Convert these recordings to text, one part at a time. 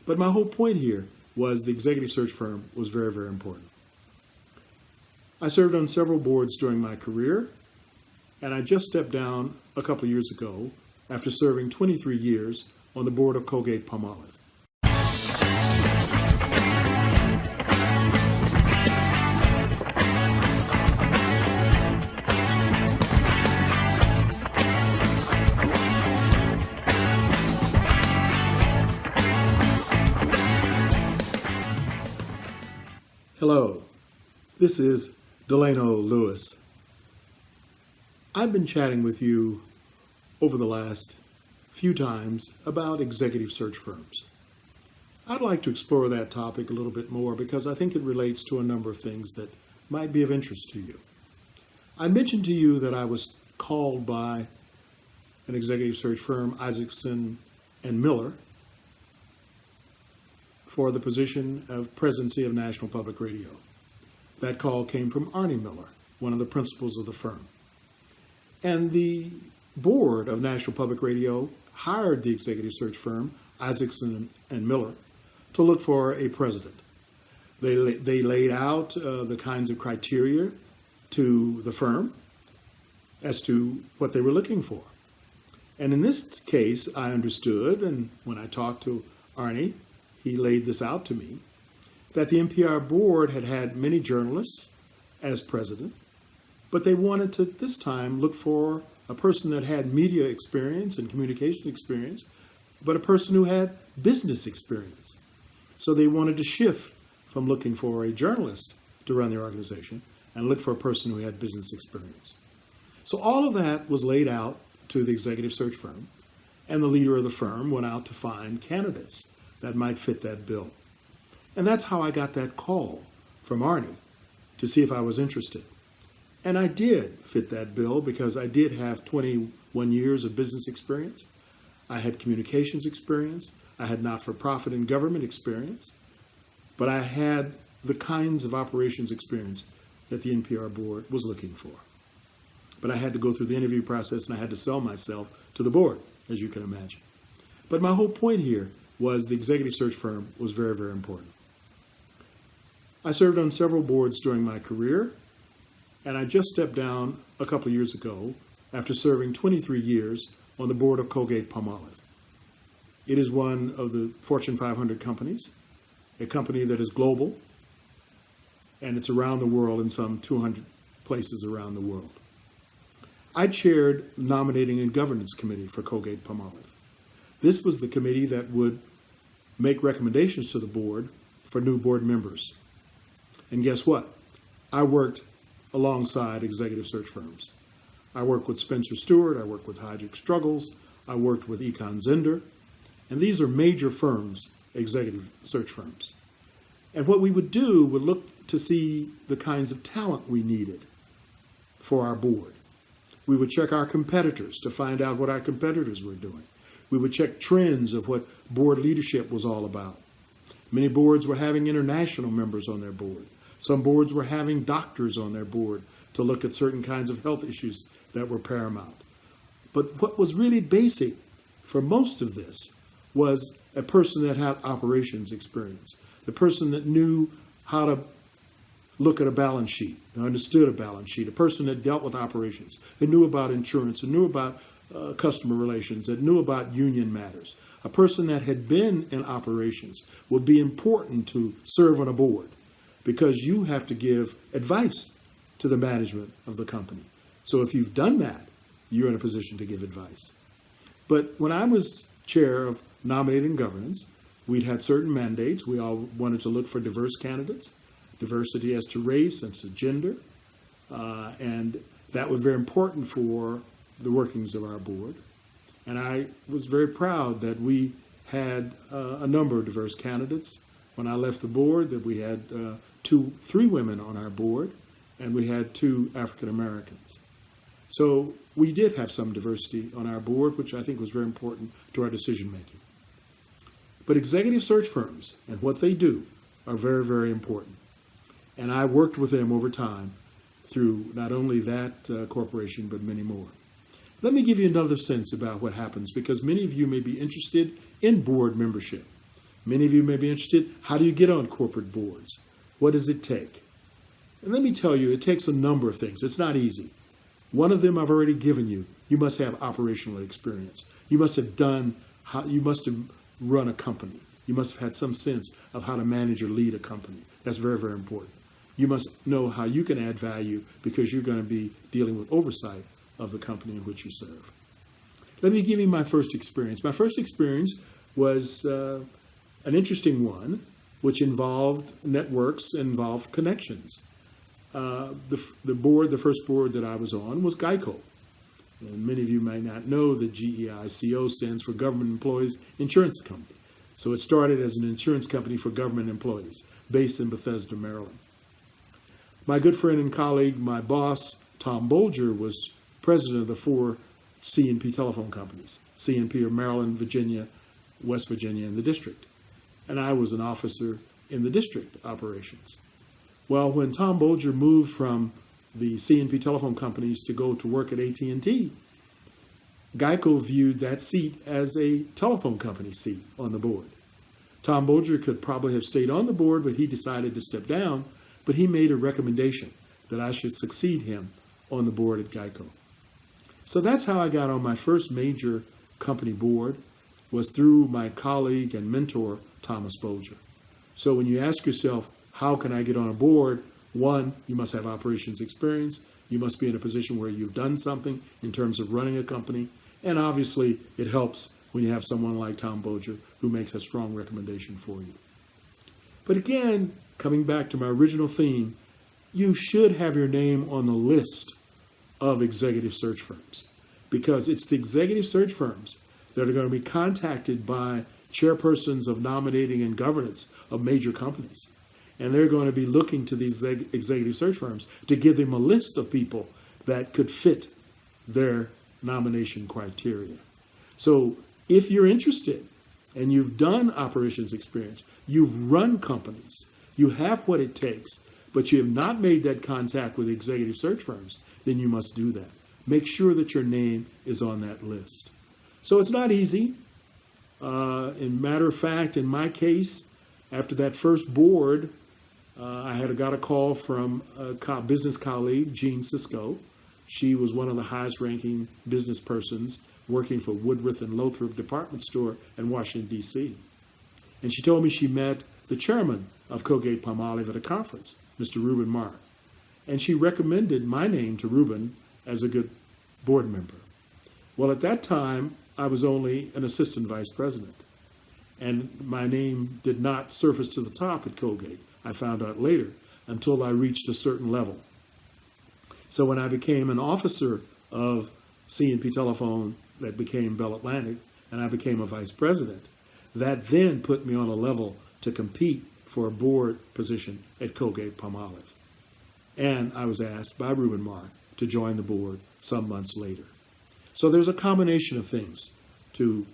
But my whole point here was the executive search firm was very, very important. I served on several boards during my career, and I just stepped down a couple of years ago after serving 23 years on the board of Colgate-Palmolive. Hello, this is Delano Lewis. I've been chatting with you over the last few times about executive search firms. I'd like to explore that topic a little bit more because I think it relates to a number of things that might be of interest to you. I mentioned to you that I was called by an executive search firm, Isaacson and Miller, for the position of presidency of National Public Radio. That call came from Arnie Miller, one of the principals of the firm. And the board of National Public Radio hired the executive search firm, Isaacson and Miller, to look for a president. They laid out the kinds of criteria to the firm as to what they were looking for. And in this case, I understood, and when I talked to Arnie, he laid this out to me, that the NPR board had had many journalists as president, but they wanted to this time look for a person that had media experience and communication experience, but a person who had business experience. So they wanted to shift from looking for a journalist to run their organization and look for a person who had business experience. So all of that was laid out to the executive search firm, and the leader of the firm went out to find candidates that might fit that bill. And that's how I got that call from Arnie to see if I was interested. And I did fit that bill because I did have 21 years of business experience. I had communications experience. I had not-for-profit and government experience. But I had the kinds of operations experience that the NPR board was looking for. But I had to go through the interview process and I had to sell myself to the board, as you can imagine. But my whole point here was the executive search firm was very, very important. I served on several boards during my career, and I just stepped down a couple of years ago after serving 23 years on the board of Colgate-Palmolive. It is one of the Fortune 500 companies, a company that is global, and it's around the world in some 200 places around the world. I chaired the Nominating and Governance Committee for Colgate-Palmolive. This was the committee that would make recommendations to the board for new board members. And guess what? I worked alongside executive search firms. I worked with Spencer Stewart, I worked with Heidrick Struggles, I worked with Econ Zender, and these are major firms, executive search firms. And what we would do would look to see the kinds of talent we needed for our board. We would check our competitors to find out what our competitors were doing. We would check trends of what board leadership was all about. Many boards were having international members on their board. Some boards were having doctors on their board to look at certain kinds of health issues that were paramount. But what was really basic for most of this was a person that had operations experience, the person that knew how to look at a balance sheet, understood a balance sheet, a person that dealt with operations, that knew about insurance, that knew about customer relations, that knew about union matters. A person that had been in operations would be important to serve on a board because you have to give advice to the management of the company. So if you've done that, you're in a position to give advice. But when I was chair of Nominating and Governance, we'd had certain mandates. We all wanted to look for diverse candidates, diversity as to race and to gender, and that was very important for the workings of our board. And I was very proud that we had a number of diverse candidates. When I left the board, that we had three women on our board, and we had 2 African Americans. So we did have some diversity on our board, which I think was very important to our decision making. But executive search firms and what they do are very, very important. And I worked with them over time through not only that corporation, but many more. Let me give you another sense about what happens, because many of you may be interested in board membership. Many of you may be interested, how do you get on corporate boards? What does it take? And let me tell you, it takes a number of things. It's not easy. One of them I've already given you. You must have operational experience. You must have run a company. You must have had some sense of how to manage or lead a company. That's very, very important. You must know how you can add value because you're going to be dealing with oversight of the company in which you serve. Let me give you my first experience. My first experience was an interesting one, which involved networks, involved connections. The first board that I was on was GEICO. And many of you may not know that GEICO stands for Government Employees Insurance Company. So it started as an insurance company for government employees based in Bethesda, Maryland. My good friend and colleague, my boss, Tom Bolger, was president of the 4 C&P telephone companies. C&P are Maryland, Virginia, West Virginia, and the district. And I was an officer in the district operations. Well, when Tom Bolger moved from the C&P telephone companies to go to work at AT&T, GEICO viewed that seat as a telephone company seat on the board. Tom Bolger could probably have stayed on the board, but he decided to step down, but he made a recommendation that I should succeed him on the board at GEICO. So that's how I got on my first major company board, was through my colleague and mentor, Thomas Bolger. So when you ask yourself, how can I get on a board? One, you must have operations experience. You must be in a position where you've done something in terms of running a company. And obviously, it helps when you have someone like Tom Bolger who makes a strong recommendation for you. But again, coming back to my original theme, you should have your name on the list of executive search firms, because it's the executive search firms that are going to be contacted by chairpersons of nominating and governance of major companies. And they're going to be looking to these executive search firms to give them a list of people that could fit their nomination criteria. So if you're interested and you've done operations experience, you've run companies, you have what it takes, but you have not made that contact with executive search firms, then you must do that. Make sure that your name is on that list. So it's not easy. In matter of fact, in my case, after that first board, I got a call from a business colleague, Jean Cisco. She was one of the highest ranking business persons working for Woodruff and Lothrop department store in Washington, D.C. And she told me she met the chairman of Colgate-Palmolive at a conference, Mr. Reuben Marr. And she recommended my name to Reuben as a good board member. Well, at that time, I was only an assistant vice president. And my name did not surface to the top at Colgate. I found out later, until I reached a certain level. So when I became an officer of C&P Telephone, that became Bell Atlantic, and I became a vice president, that then put me on a level to compete for a board position at Colgate-Palmolive. And I was asked by Reuben Marr to join the board some months later. So there's a combination of things to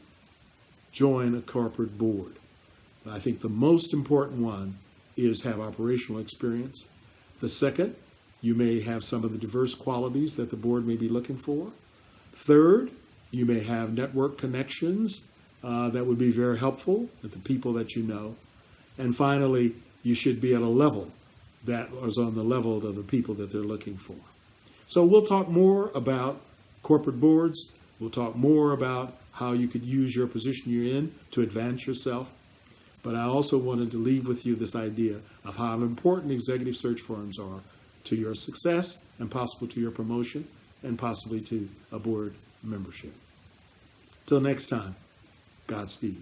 join a corporate board. I think the most important one is have operational experience. The second, you may have some of the diverse qualities that the board may be looking for. Third, you may have network connections that would be very helpful with the people that you know. And finally, you should be at a level that is on the level of the people that they're looking for. So we'll talk more about corporate boards. We'll talk more about how you could use your position you're in to advance yourself. But I also wanted to leave with you this idea of how important executive search firms are to your success and possible to your promotion and possibly to a board membership. Till next time, Godspeed.